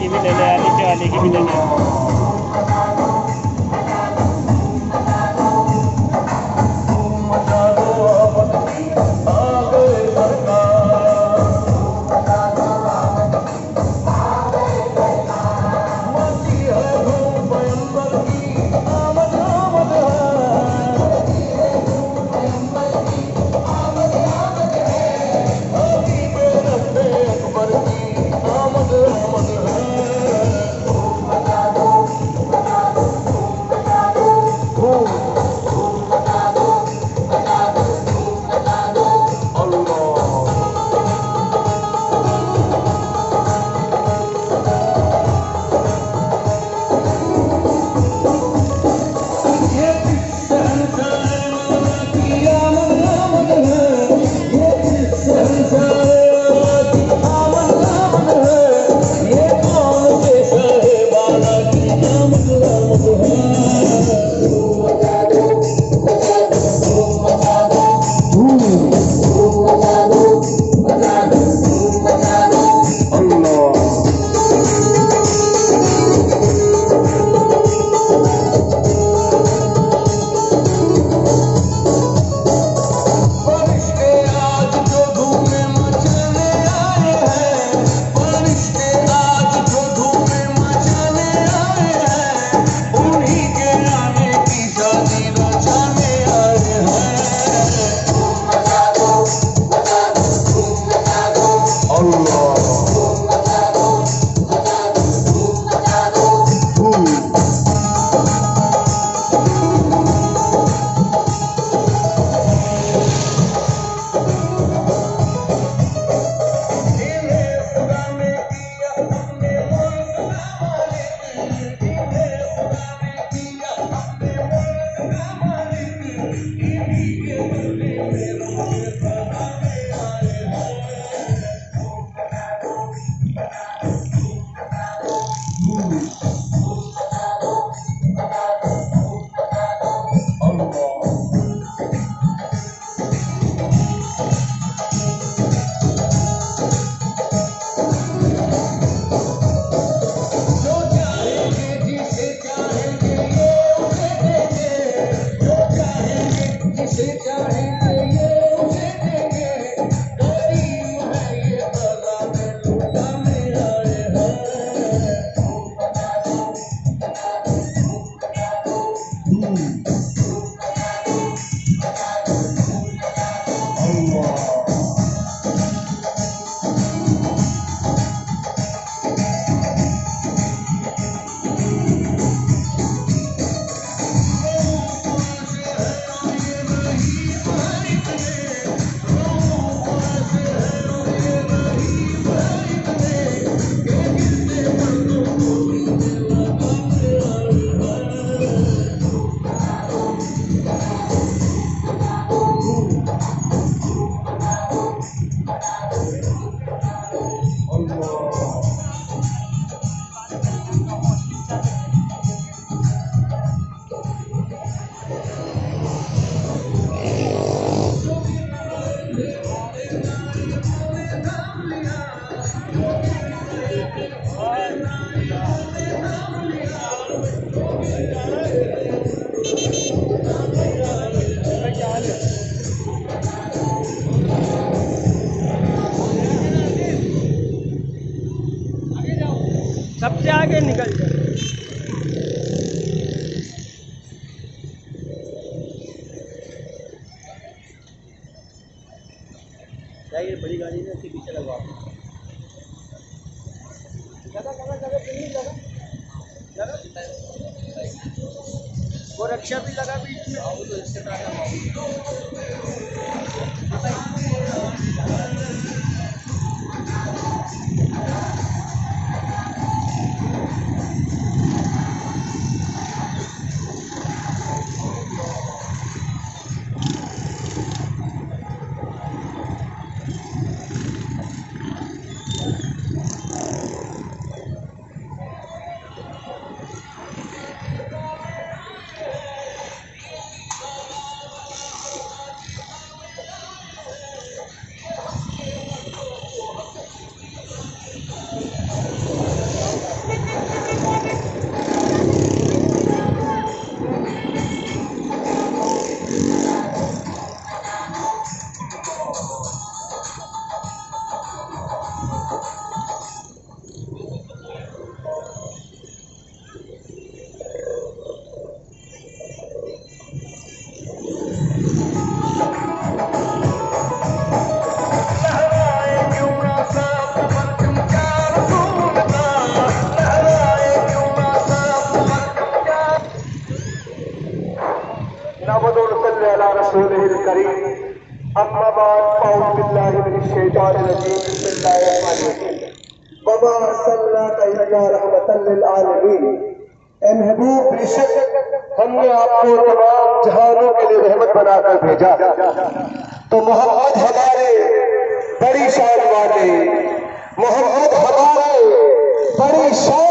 की भी ले ले, नीचे वाली की भी ले ले। सबसे आगे निकल जाए। ये बड़ी गाड़ी है, इसके पीछे लगवा वो रक्षा भी लगा बीच में। तो इसके करीम। अम्मा बाद अऊज़ु बिल्लाहि मिनश शैतानिर रजीम। बिस्मिल्लाहिर रहमानिर रहीम। वमा अर्सलनाका इल्ला रहमतल लिल आलमीन। ए महबूब, बेशक हमने आपको तमाम जहानों के लिए रहमत बनाकर भेजा। तो मोहम्मद हमारे बड़ी शान वाले, मोहम्मद हमारे बड़ी शान